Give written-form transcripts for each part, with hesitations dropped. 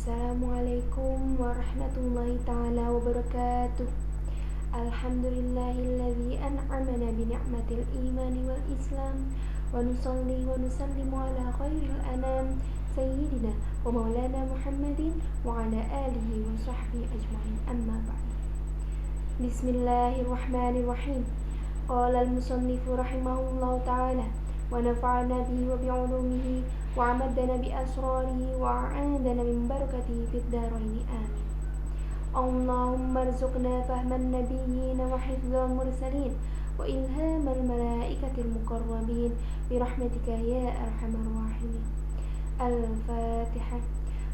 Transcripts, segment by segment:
Assalamualaikum warahmatullahi ta'ala wabarakatuh. Alhamdulillahilladzi an'amana bini'matil imani wal islam. Wa nusalli wa nusallimu ala khairil anam Sayyidina wa maulana Muhammadin wa ala alihi wa sahbihi ajma'in, amma ba'd. Bismillahirrahmanirrahim. Qala al-musannifu rahimahullahu ta'ala wa nafa'ana bihi wa bi'ulumihi wa amadana bi asrarihi wa a'adana min barakatihi fid daraini amin. Allahumma arzuqna fahman nabiyyin wa hifdzal mursalin wa ilhamal malaikatil muqarrabin bi rahmatika ya arhamar rahimin. Al-Fatihah.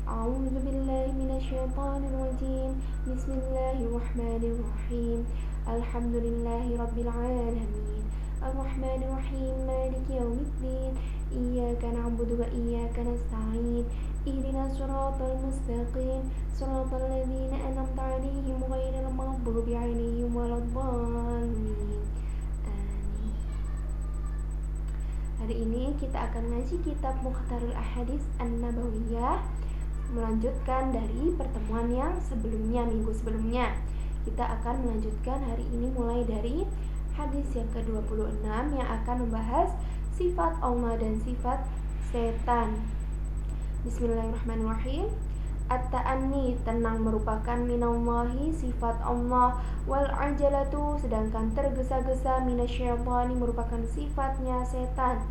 A'udzu billahi minasyaitonir rajim. Bismillahirrahmanirrahim. Alhamdulillahi rabbil alamin. Ar-Rahmanir Rahim. Maliki yaumiddin. Iyyaka na'budu wa iyyaka nasta'in. Ihdinas siratal mustaqim. Siratal ladzina an'amta 'alaihim ghairil maghdubi 'alaihim waladdallin. Amin. Hari ini kita akan ngaji kitab Mukhtarul Ahadits An-Nabawiyah, melanjutkan dari pertemuan yang sebelumnya, minggu sebelumnya. Kita akan melanjutkan hari ini mulai dari hadis yang ke-26 yang akan membahas sifat Allah dan sifat setan. Bismillahirrahmanirrahim. At-ta'anni, tenang merupakan minallahi, sifat Allah. Wal ajalatu, sedangkan tergesa-gesa, minasyaitani, merupakan sifatnya setan.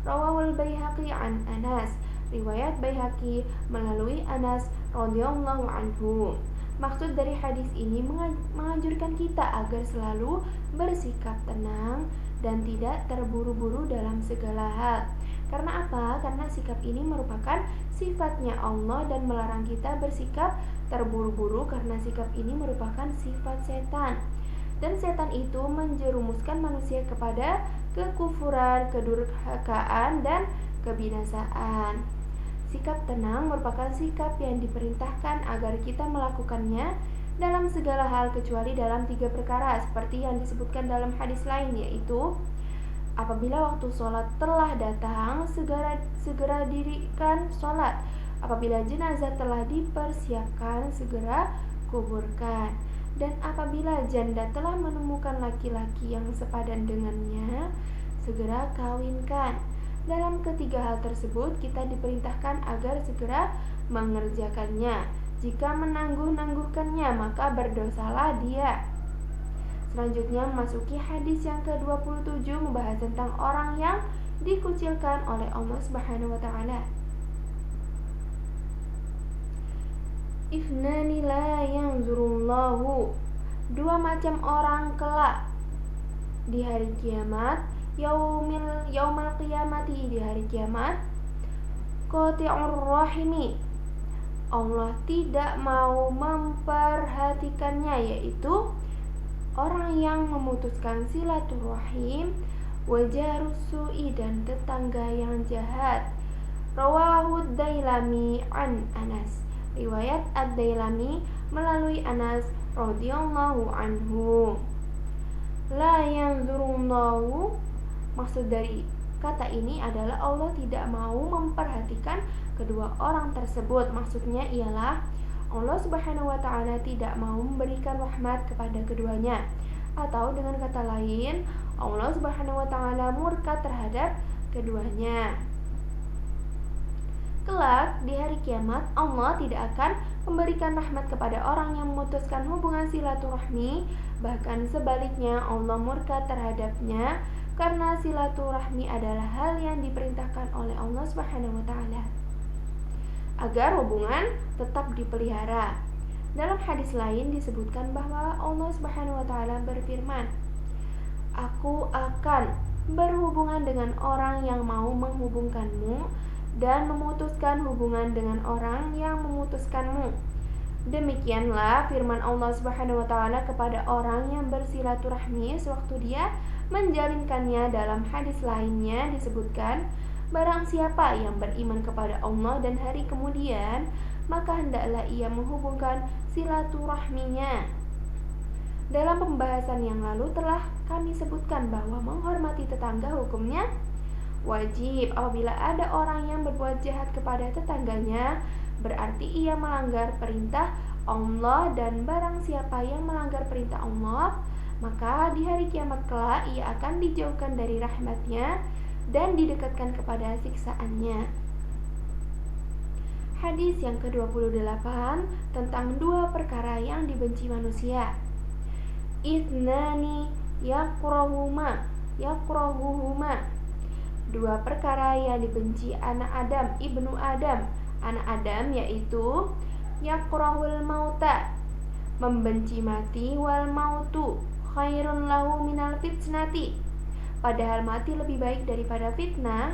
Rawahul Baihaqi an Anas, riwayat Baihaqi melalui Anas radhiyallahu anhu. Maksud dari hadis ini menganjurkan kita agar selalu bersikap tenang dan tidak terburu-buru dalam segala hal. Karena apa? Karena sikap ini merupakan sifatnya Allah dan melarang kita bersikap terburu-buru karena sikap ini merupakan sifat setan. Dan setan itu menjerumuskan manusia kepada kekufuran, kedurhakaan, dan kebinasaan. Sikap tenang merupakan sikap yang diperintahkan agar kita melakukannya dalam segala hal kecuali dalam 3 perkara seperti yang disebutkan dalam hadis lain, yaitu apabila waktu sholat telah datang, segera dirikan sholat. Apabila jenazah telah dipersiapkan, segera kuburkan. Dan apabila janda telah menemukan laki-laki yang sepadan dengannya, segera kawinkan. Dalam ketiga hal tersebut, kita diperintahkan agar segera mengerjakannya. Jika menangguh-nangguhkannya, maka berdosalah dia. Selanjutnya memasuki hadis yang ke-27, membahas tentang orang yang dikucilkan oleh Allah Subhanahu wa taala. Ifnani la yanzurullahu, 2 macam orang kelak di hari kiamat, yaumal qiyamati, di hari kiamat, qati'ur rahimi, Allah tidak mau memperhatikannya, yaitu orang yang memutuskan silaturahim, wajarus su'i, dan tetangga yang jahat. Rawahu Dailami an Anas, riwayat Ad-Dailami melalui Anas radhiyallahu anhu. La yanzurullahu, maksud dari kata ini adalah Allah tidak mau memperhatikan kedua orang tersebut. Maksudnya ialah Allah Subhanahu wa ta'ala tidak mau memberikan rahmat kepada keduanya. Atau dengan kata lain, Allah Subhanahu wa ta'ala murka terhadap keduanya. Kelak di hari kiamat, Allah tidak akan memberikan rahmat kepada orang yang memutuskan hubungan silaturahmi. Bahkan sebaliknya, Allah murka terhadapnya karena silaturahmi adalah hal yang diperintahkan oleh Allah Subhanahu wa ta'ala agar hubungan tetap dipelihara. Dalam hadis lain disebutkan bahwa Allah Subhanahu wa ta'ala berfirman, Aku akan berhubungan dengan orang yang mau menghubungkanmu dan memutuskan hubungan dengan orang yang memutuskanmu. Demikianlah firman Allah Subhanahu wa ta'ala kepada orang yang bersilaturahmi sewaktu dia menjalinkannya. Dalam hadis lainnya disebutkan, barang siapa yang beriman kepada Allah dan hari kemudian, maka hendaklah ia menghubungkan silaturahminya. Dalam pembahasan yang lalu telah kami sebutkan bahwa menghormati tetangga hukumnya wajib. Apabila ada orang yang berbuat jahat kepada tetangganya, berarti ia melanggar perintah Allah, dan barang siapa yang melanggar perintah Allah, maka di hari kiamat kelak ia akan dijauhkan dari rahmatnya dan didekatkan kepada siksaannya. Hadis yang ke-28 tentang dua perkara yang dibenci manusia. Ithnani yakrahuhuma, dua perkara yang dibenci anak Adam, ibnu Adam, anak Adam, yaitu yakrahul mauta, membenci mati, wal mautu khairun lahu minal fitnati, padahal mati lebih baik daripada fitnah,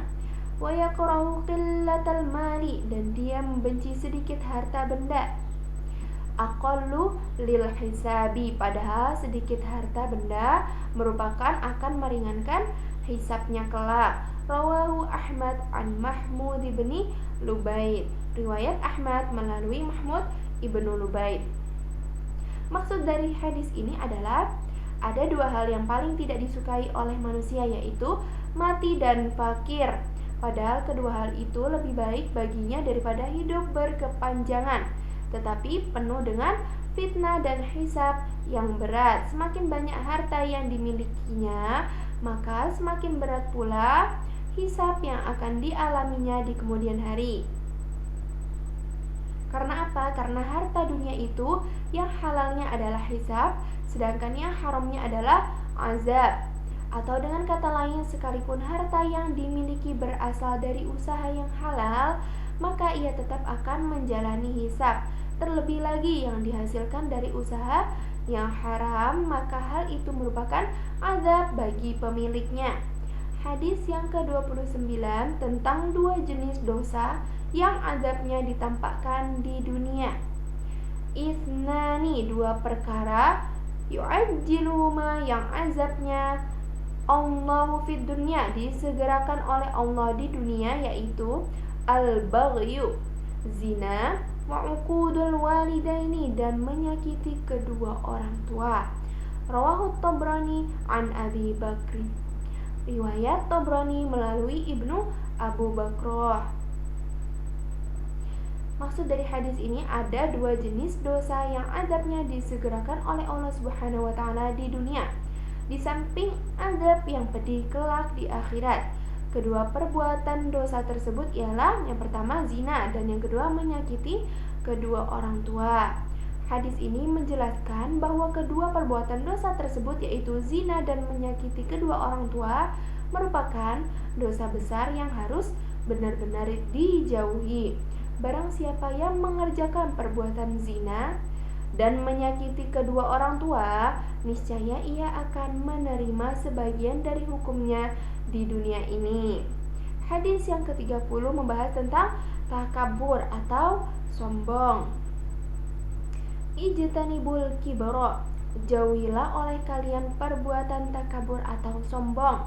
wa yakrahu qillatal mali, dan dia membenci sedikit harta benda, aqallu lil hisabi, padahal sedikit harta benda merupakan akan meringankan hisabnya kelak. Rawahu Ahmad an Mahmud ibni Lubaid, riwayat Ahmad melalui Mahmud ibnu Lubaid. Maksud dari hadis ini adalah ada dua hal yang paling tidak disukai oleh manusia, yaitu mati dan fakir, padahal kedua hal itu lebih baik baginya daripada hidup berkepanjangan, tetapi penuh dengan fitnah dan hisab yang berat. Semakin banyak harta yang dimilikinya, maka semakin berat pula hisab yang akan dialaminya di kemudian hari. Karena apa? Karena harta dunia itu yang halalnya adalah hisab, sedangkan yang haramnya adalah azab. Atau dengan kata lain, sekalipun harta yang dimiliki berasal dari usaha yang halal, maka ia tetap akan menjalani hisab. Terlebih lagi yang dihasilkan dari usaha yang haram, maka hal itu merupakan azab bagi pemiliknya. Hadis yang ke-29 tentang dua jenis dosa yang azabnya ditampakkan di dunia. Ithnani, dua perkara, yu'ajjiluhuma, yang azabnya Allahu fid dunya, disegerakan oleh Allah di dunia, yaitu al-baghyu, zina, wa uqudul walidaini, dan menyakiti kedua orang tua. Rawahu Tabrani an Abi Bakr, riwayat Tabrani melalui Ibnu Abu Bakrah. Maksud dari hadis ini, ada dua jenis dosa yang azabnya disegerakan oleh Allah Subhanahu wa taala di dunia, di samping azab yang pedih kelak di akhirat. Kedua perbuatan dosa tersebut ialah yang pertama zina, dan yang kedua menyakiti kedua orang tua. Hadis ini menjelaskan bahwa kedua perbuatan dosa tersebut, yaitu zina dan menyakiti kedua orang tua, merupakan dosa besar yang harus benar-benar dijauhi. Barang siapa yang mengerjakan perbuatan zina dan menyakiti kedua orang tua, niscaya ia akan menerima sebagian dari hukumnya di dunia ini. Hadis yang ke-30 membahas tentang takabur atau sombong. Ijtanibul kibra, jauhilah oleh kalian perbuatan takabur atau sombong.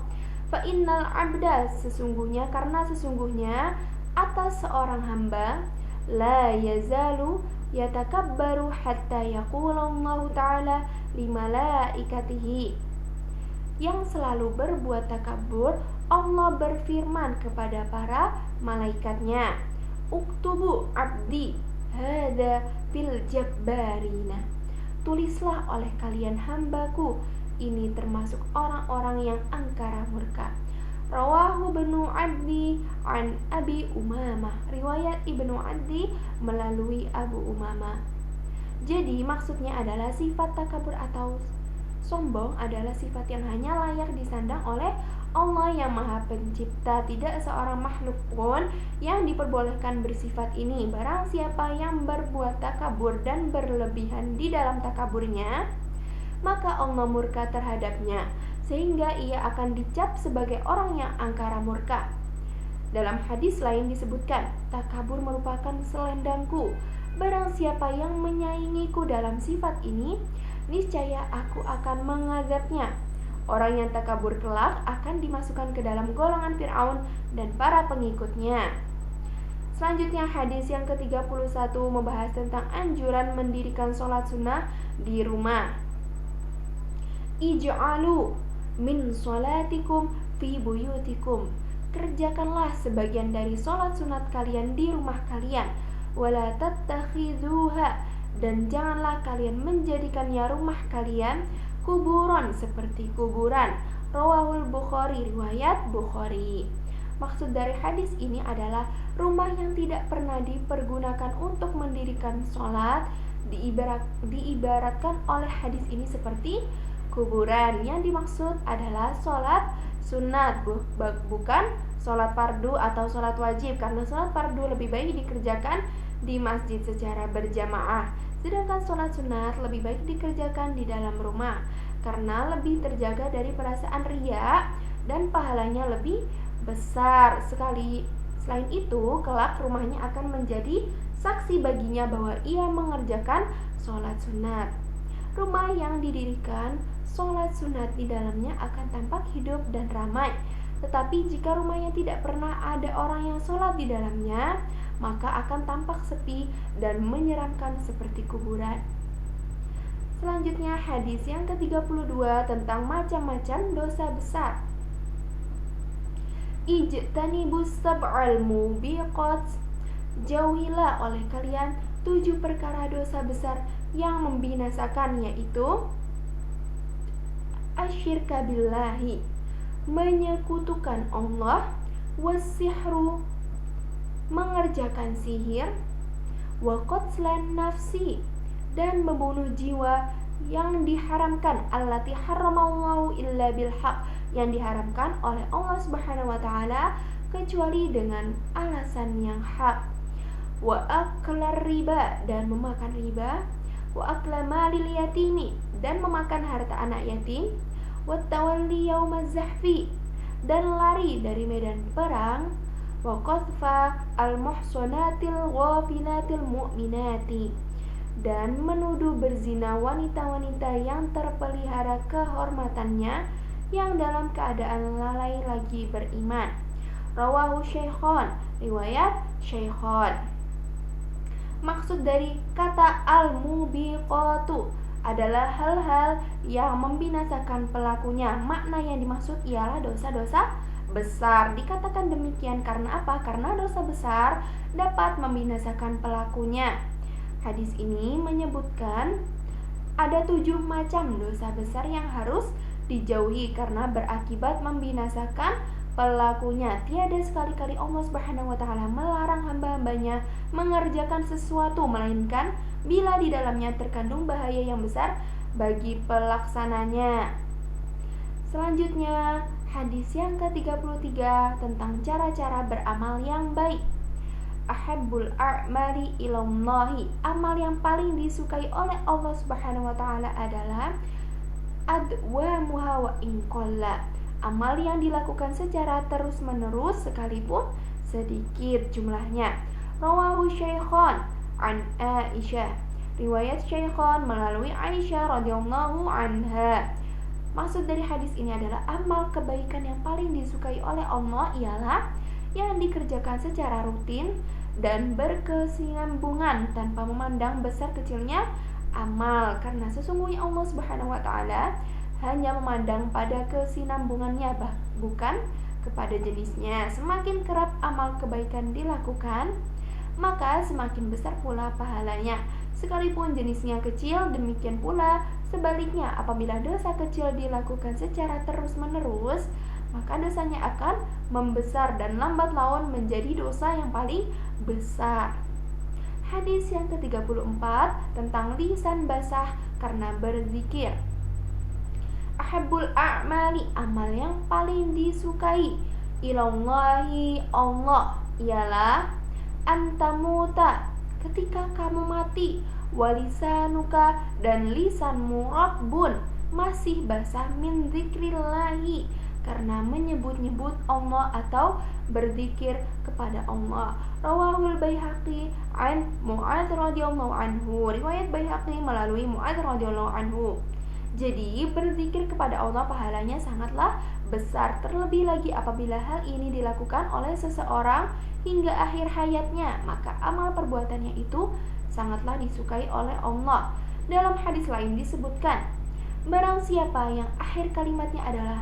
Fa innal abda, sesungguhnya, karena sesungguhnya atas seorang hamba, la yazalu yatakabbaru hatta yaqulallahu ta'ala limalaikatihi, yang selalu berbuat takabur, Allah berfirman kepada para malaikatnya, uktubu abdi hada fil jabbarina, tulislah oleh kalian hambaku ini termasuk orang-orang yang angkara murka. Rawahu Ibnu Addi an Abi Umamah, riwayat Ibnu Addi melalui Abu Umamah. Jadi maksudnya adalah sifat takabur atau sombong adalah sifat yang hanya layak disandang oleh Allah yang Maha Pencipta. Tidak seorang makhluk pun yang diperbolehkan bersifat ini. Barang siapa yang berbuat takabur dan berlebihan di dalam takaburnya, maka Allah murka terhadapnya, sehingga ia akan dicap sebagai orang yang angkara murka. Dalam hadis lain disebutkan, takabur merupakan selendangku. Barang siapa yang menyaingiku dalam sifat ini, niscaya aku akan mengazabnya. Orang yang takabur kelak akan dimasukkan ke dalam golongan Fir'aun dan para pengikutnya. Selanjutnya hadis yang ke-31 membahas tentang anjuran mendirikan sholat sunnah di rumah. Ij'alu min sholatikum fi buyutikum, kerjakanlah sebagian dari sholat sunat kalian di rumah kalian. wala tattakhiduha, dan janganlah kalian menjadikannya rumah kalian kuburan seperti kuburan. Rawahul Bukhari, riwayat Bukhari. Maksud dari hadis ini adalah rumah yang tidak pernah dipergunakan untuk mendirikan sholat diibaratkan oleh hadis ini seperti kuburan. Yang dimaksud adalah sholat sunat, bukan sholat fardu atau sholat wajib, karena sholat fardu lebih baik dikerjakan di masjid secara berjamaah, sedangkan sholat sunat lebih baik dikerjakan di dalam rumah karena lebih terjaga dari perasaan riya dan pahalanya lebih besar sekali. Selain itu, kelak rumahnya akan menjadi saksi baginya bahwa ia mengerjakan sholat sunat. Rumah yang didirikan sholat sunat di dalamnya akan tampak hidup dan ramai. Tetapi jika rumahnya tidak pernah ada orang yang sholat di dalamnya, maka akan tampak sepi dan menyeramkan seperti kuburan. Selanjutnya hadis yang ke-32 tentang macam-macam dosa besar. Ijtanibus sab'al mubiqat, jauhilah oleh kalian 7 perkara dosa besar yang membinasakan, yaitu asyirka billahi, menyekutukan Allah, wasihru, mengerjakan sihir, wa qatlan nafsi, dan membunuh jiwa yang diharamkan, allati haramallahu illa bilhaq, yang diharamkan oleh Allah Subhanahu wa taala kecuali dengan alasan yang hak, wa aklar riba, dan memakan riba, wa akla malil yatimi, dan memakan harta anak yatim, wa tawalli yaumaz zahfi, dan lari dari medan perang, wa qadfa al-muhsanatil ghafilatil mu'minati, dan menuduh berzina wanita-wanita yang terpelihara kehormatannya yang dalam keadaan lalai lagi beriman. Rawahu Syaikhon, riwayat Syaikhon. Maksud dari kata al-mubiqatu adalah hal-hal yang membinasakan pelakunya. Makna yang dimaksud ialah dosa-dosa besar. Dikatakan demikian karena apa? Karena dosa besar dapat membinasakan pelakunya. Hadis ini menyebutkan ada 7 macam dosa besar yang harus dijauhi karena berakibat membinasakan pelakunya. Tiada sekali-kali Allah Subhanahu wa taala melarang hamba-hambanya mengerjakan sesuatu melainkan bila di dalamnya terkandung bahaya yang besar bagi pelaksananya. Selanjutnya, hadis yang ke-33 tentang cara-cara beramal yang baik. Ahabbul a'mali ilallahi, amal yang paling disukai oleh Allah Subhanahu wa taala adalah adwamuha wa in qalla, amal yang dilakukan secara terus-menerus sekalipun sedikit jumlahnya. Rawahu Syaikhon an Aisyah, riwayat Syaikhon melalui Aisyah radhiyallahu anha. Maksud dari hadis ini adalah amal kebaikan yang paling disukai oleh Allah ialah yang dikerjakan secara rutin dan berkesinambungan tanpa memandang besar kecilnya amal, karena sesungguhnya Allah Subhanahu wa taala hanya memandang pada kesinambungannya, bukan kepada jenisnya. Semakin kerap amal kebaikan dilakukan, maka semakin besar pula pahalanya. Sekalipun jenisnya kecil, demikian pula sebaliknya, apabila dosa kecil dilakukan secara terus-menerus, maka dosanya akan membesar dan lambat laun menjadi dosa yang paling besar. Hadis yang ke-34 tentang lisan basah karena berzikir. Ahabbul a'mali, amal yang paling disukai ilallahi Allah ialah antamuta, ketika kamu mati, walisanuka, dan lisanmu rabbun, masih basah, min zikrillahi, karena menyebut-nyebut Allah atau berzikir kepada Allah. Rawahul Baihaqi an Mu'adz radhiyallahu anhu, riwayat Baihaqi melalui Mu'adz radhiyallahu anhu. Jadi berzikir kepada Allah pahalanya sangatlah besar, terlebih lagi apabila hal ini dilakukan oleh seseorang hingga akhir hayatnya, maka amal perbuatannya itu sangatlah disukai oleh Allah. Dalam hadis lain disebutkan, barang siapa yang akhir kalimatnya adalah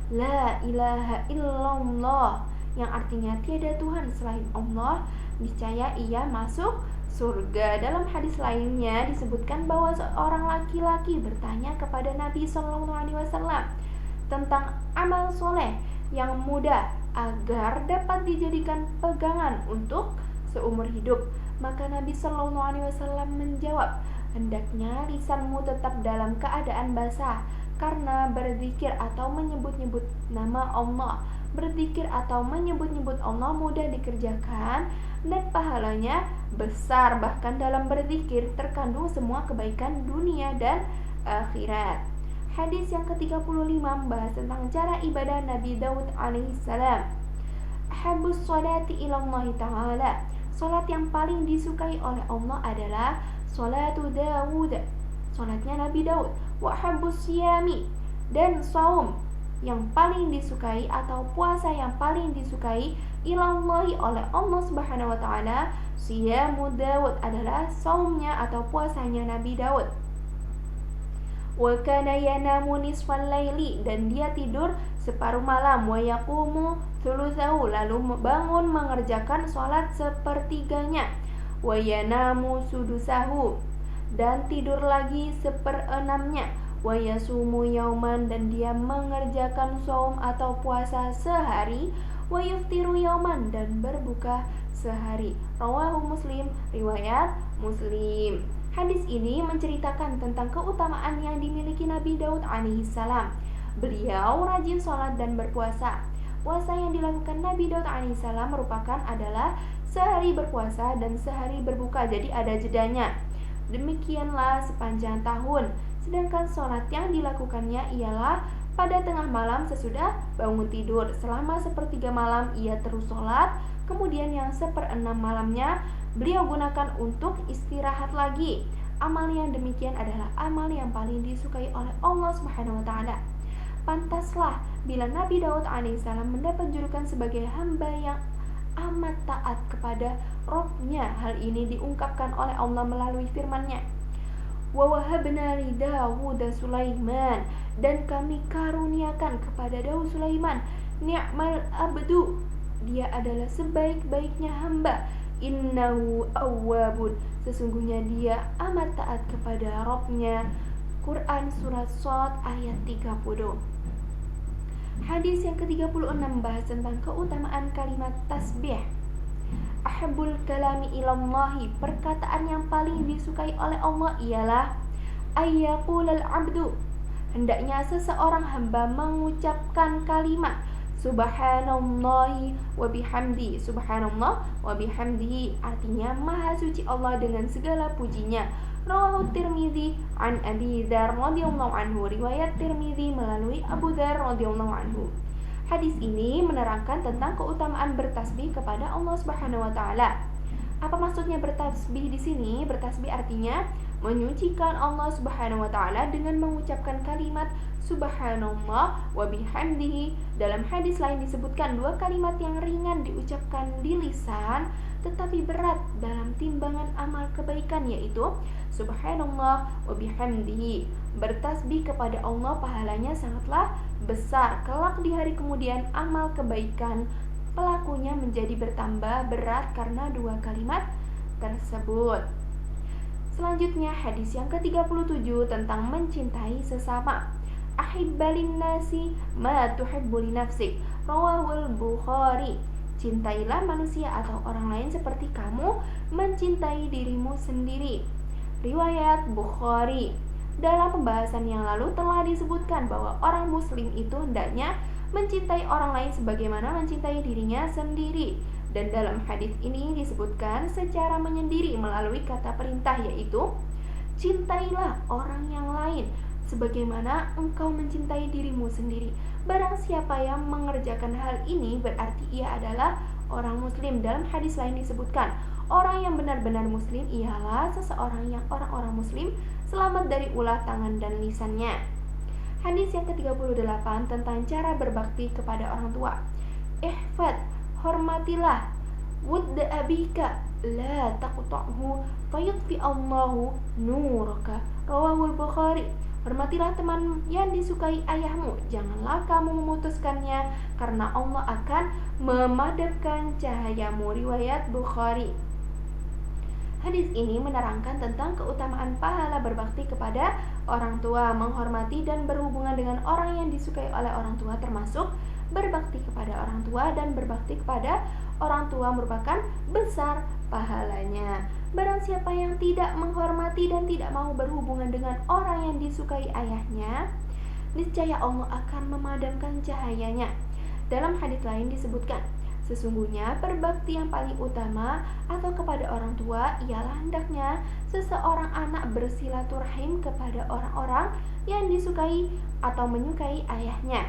La ilaha illallah, yang artinya tiada Tuhan selain Allah, niscaya ia masuk surga. Dalam hadis lainnya disebutkan bahwa seorang laki-laki bertanya kepada Nabi Shallallahu Alaihi Wasallam tentang amal soleh yang mudah agar dapat dijadikan pegangan untuk seumur hidup. Maka Nabi Shallallahu Alaihi Wasallam menjawab, hendaknya lisanmu tetap dalam keadaan basah karena berzikir atau menyebut-nyebut nama Allah. Berzikir atau menyebut-nyebut Allah mudah dikerjakan dan pahalanya besar. Bahkan dalam berzikir terkandung semua kebaikan dunia dan akhirat. Hadis yang ke-35 membahas tentang cara ibadah Nabi Daud alaihissalam. Ahabbus sholati ilallahi ta'ala, salat yang paling disukai oleh Allah adalah salatu Daud, salatnya Nabi Daud. Wa ahabbus siyami, dan saum yang paling disukai atau puasa yang paling disukai ilallahi oleh Allah Subhanahu wa taala, siyamu Daud, adalah saumnya atau puasanya Nabi Daud. Wa kana yanamu nisfal laili, dan dia tidur separuh malam. Wa yaqumu thulutsahu, lalu bangun mengerjakan salat sepertiganya. Wa yanamu sudusahu, dan tidur lagi seperenamnya. Wa yasumu yauman, dan dia mengerjakan saum atau puasa sehari. Wa yuftiru yauman, dan berbuka sehari. Rawahu Muslim, riwayat Muslim. Hadis ini menceritakan tentang keutamaan yang dimiliki Nabi Daud alaihissalam. Beliau rajin sholat dan berpuasa. Puasa yang dilakukan Nabi Daud alaihissalam merupakan adalah sehari berpuasa dan sehari berbuka, jadi ada jedanya. Demikianlah sepanjang tahun. Sedangkan sholat yang dilakukannya ialah pada tengah malam sesudah bangun tidur. Selama sepertiga malam ia terus sholat, kemudian yang seperenam malamnya beliau gunakan untuk istirahat lagi. Amal yang demikian adalah amal yang paling disukai oleh Allah Subhanahu wa taala. Pantaslah bila Nabi Daud alaihissalam mendapat julukan sebagai hamba yang amat taat kepada Rabb-Nya. Hal ini diungkapkan oleh Allah melalui firman-Nya. Wa wahabna li Dawud Sulaiman, dan kami karuniakan kepada Daud Sulaiman. Ni'mal abdu, dia adalah sebaik-baiknya hamba. Innahu awwabun, sesungguhnya dia amat taat kepada Rabb-Nya. Quran surat Shad ayat 30. Hadis yang ke-36 membahas tentang keutamaan kalimat tasbih. Ahabbul kalami ilallahi, perkataan yang paling disukai oleh Allah ialah ayyaqulal abdu, hendaknya seseorang hamba mengucapkan kalimat subhanallahi wa bihamdi. Subhanallah wa bihamdihi artinya maha suci Allah dengan segala pujinya. Rawahu Tirmidzi an Abi Dzar radhiyallahu anhu, riwayat Tirmidzi melalui Abu Dzar radhiyallahu anhu. Hadis ini menerangkan tentang keutamaan bertasbih kepada Allah Subhanahu wa taala. Apa maksudnya bertasbih di sini? Bertasbih artinya menyucikan Allah Subhanahu wa taala dengan mengucapkan kalimat subhanallah wa bihamdihi. Dalam hadis lain disebutkan dua kalimat yang ringan diucapkan di lisan tetapi berat dalam timbangan amal kebaikan, yaitu subhanallah wa bihamdihi. Bertasbih kepada Allah pahalanya sangatlah besar. Kelak di hari kemudian amal kebaikan pelakunya menjadi bertambah berat karena dua kalimat tersebut. Selanjutnya hadis yang ke-37 tentang mencintai sesama. Ahibbalin nasi ma tuhibbu li nafsik, rawahul Bukhari. Cintailah manusia atau orang lain seperti kamu mencintai dirimu sendiri. Riwayat Bukhari. Dalam pembahasan yang lalu telah disebutkan bahwa orang muslim itu hendaknya mencintai orang lain sebagaimana mencintai dirinya sendiri. Dan dalam hadis ini disebutkan secara menyendiri melalui kata perintah, yaitu cintailah orang yang lain sebagaimana engkau mencintai dirimu sendiri. Barang siapa yang mengerjakan hal ini berarti ia adalah orang muslim. Dalam hadis lain disebutkan orang yang benar-benar muslim ialah seseorang yang orang-orang muslim selamat dari ulah tangan dan lisannya. Hadis yang ke-38 tentang cara berbakti kepada orang tua. Ihfad, hormatilah wudda abika la taqta'hu fayutfi Allahu nuraka. Rawahul Bukhari. Hormatilah teman yang disukai ayahmu, janganlah kamu memutuskannya karena Allah akan memadamkan cahayamu. Riwayat Bukhari. Hadis ini menerangkan tentang keutamaan pahala berbakti kepada orang tua, menghormati dan berhubungan dengan orang yang disukai oleh orang tua, termasuk berbakti kepada orang tua dan berbakti kepada orang tua merupakan besar pahalanya. Barang siapa yang tidak menghormati dan tidak mau berhubungan dengan orang yang disukai ayahnya, niscaya Allah akan memadamkan cahayanya. Dalam hadis lain disebutkan, sesungguhnya berbakti yang paling utama atau kepada orang tua ialah hendaknya seseorang anak bersilaturahim kepada orang-orang yang disukai atau menyukai ayahnya.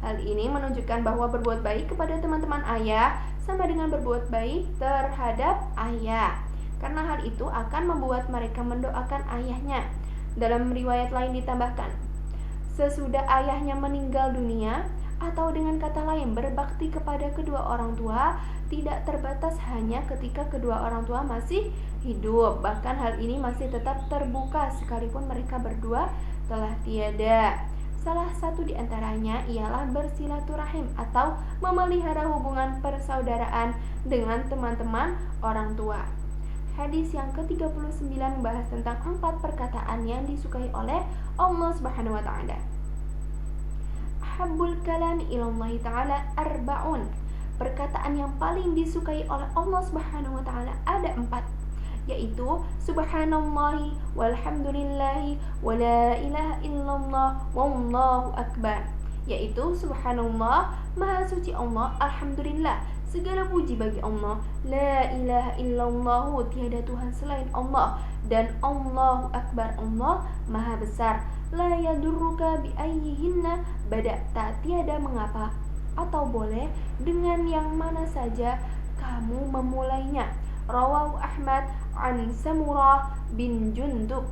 Hal ini menunjukkan bahwa berbuat baik kepada teman-teman ayah sama dengan berbuat baik terhadap ayah, karena hal itu akan membuat mereka mendoakan ayahnya. Dalam riwayat lain ditambahkan, sesudah ayahnya meninggal dunia, atau dengan kata lain berbakti kepada kedua orang tua tidak terbatas hanya ketika kedua orang tua masih hidup, bahkan hal ini masih tetap terbuka sekalipun mereka berdua telah tiada. Salah satu di antaranya ialah bersilaturahim atau memelihara hubungan persaudaraan dengan teman-teman orang tua. Hadis yang ke-39 membahas tentang 4 perkataan yang disukai oleh Allah Subhanahu wa taala. Habbul kalami ilallahi ta'ala arba'un. Perkataan yang paling disukai oleh Allah Subhanahu wa ta'ala ada 4, yaitu subhanallahi walhamdulillahi wala ilaha illallah wallahu akbar. Yaitu subhanallah, maha suci Allah, alhamdulillah, segala puji bagi Allah, la ilaha illallah, tiada Tuhan selain Allah, dan Allahu akbar, Allah maha besar. La yadurruka bi ayyihinna bada'ta, tiada mengapa atau boleh dengan yang mana saja kamu memulainya. Rawahu Ahmad an Samurah bin Jundub.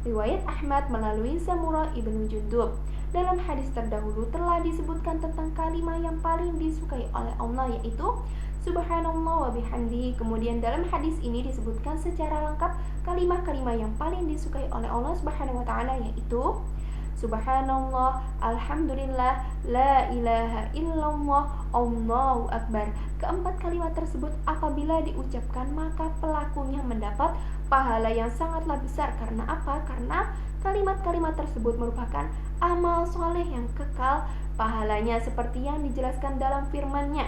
Riwayat Ahmad melalui Samurah ibnu Jundub. Dalam hadis terdahulu telah disebutkan tentang kalimat yang paling disukai oleh Allah, yaitu subhanallah wa bihamdihi. Kemudian dalam hadis ini disebutkan secara lengkap kalimat-kalimat yang paling disukai oleh Allah Subhanahu wa taala, yaitu subhanallah, alhamdulillah, la ilaha illallah, Allahu akbar. Keempat kalimat tersebut apabila diucapkan maka pelakunya mendapat pahala yang sangatlah besar. Karena apa? Karena kalimat-kalimat tersebut merupakan amal soleh yang kekal pahalanya, seperti yang dijelaskan dalam firman-Nya,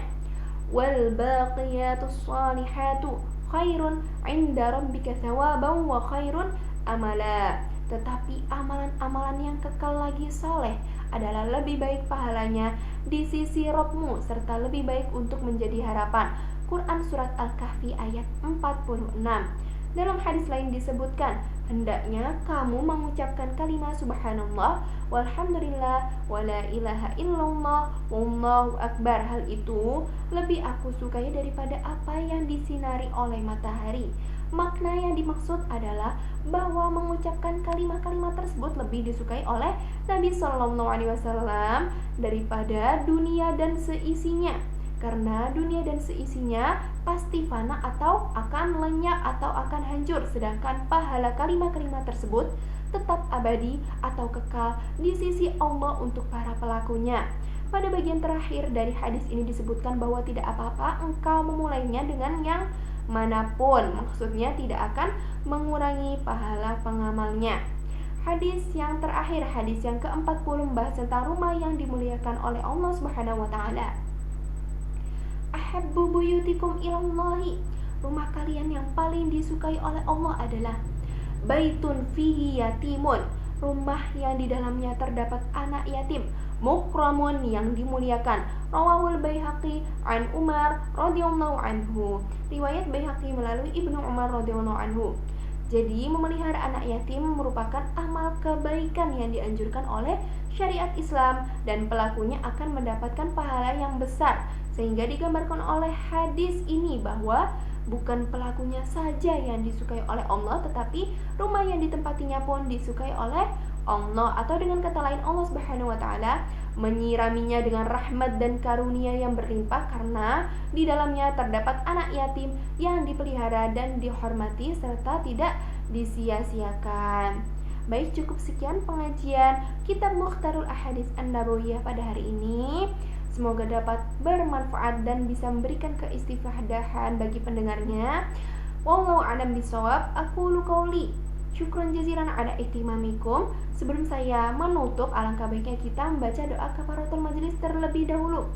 wal baqiyatus shalihatu khairun 'inda rabbika thawaban wa khairun amala. Tetapi amalan-amalan yang kekal lagi soleh adalah lebih baik pahalanya di sisi Rabbmu, serta lebih baik untuk menjadi harapan. Quran Surat Al-Kahfi ayat 46. Dalam hadis lain disebutkan, hendaknya kamu mengucapkan kalimat subhanallah, walhamdulillah, wala ilaha illallah, wallahu akbar. Hal itu lebih aku sukai daripada apa yang disinari oleh matahari. Makna yang dimaksud adalah bahwa mengucapkan kalimat-kalimat tersebut lebih disukai oleh Nabi Shallallahu Alaihi Wasallam daripada dunia dan seisinya, karena dunia dan seisinya pasti fana atau akan lenyap atau akan hancur, sedangkan pahala kalimat-kalimat tersebut tetap abadi atau kekal di sisi Allah untuk para pelakunya. Pada bagian terakhir dari hadis ini disebutkan bahwa tidak apa-apa engkau memulainya dengan yang manapun, maksudnya tidak akan mengurangi pahala pengamalnya. Hadis yang terakhir, hadis yang ke-40 membahas tentang rumah yang dimuliakan oleh Allah Subhanahu wa taala. Ahabbu buyutikum ilallahi, rumah kalian yang paling disukai oleh Allah adalah baitun fihi yatimun, rumah yang di dalamnya terdapat anak yatim, mukramun yang dimuliakan. Rawahul Baihaqi an Umar radhiyallahu anhu. Riwayat Baihaqi melalui Ibnu Umar radhiyallahu anhu. Jadi memelihara anak yatim merupakan amal kebaikan yang dianjurkan oleh syariat Islam dan pelakunya akan mendapatkan pahala yang besar. Sehingga digambarkan oleh hadis ini bahwa bukan pelakunya saja yang disukai oleh Allah, tetapi rumah yang ditempatinya pun disukai oleh Allah. Atau dengan kata lain, Allah Subhanahu wa taala menyiraminya dengan rahmat dan karunia yang berlimpah, karena di dalamnya terdapat anak yatim yang dipelihara dan dihormati serta tidak disia-siakan. Baik, cukup sekian pengajian Kitab Mukhtarul Ahadits An-Nabawiyah pada hari ini. Semoga dapat bermanfaat dan bisa memberikan keistifadahan bagi pendengarnya. Wallahu a'lam bishawab. Aku qauli. Syukran jazilan ala ihtimamikum. Sebelum saya menutup, alangkah baiknya kita membaca doa kafaratul majelis terlebih dahulu.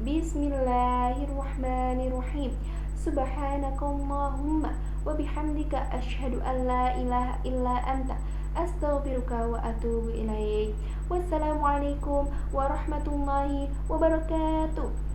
Bismillahirrahmanirrahim. Subhanakallahumma wa bihamdika asyhadu an la ilaha illa anta astaghfiruka wa atubu ilaik. Wassalamualaikum warahmatullahi wabarakatuh.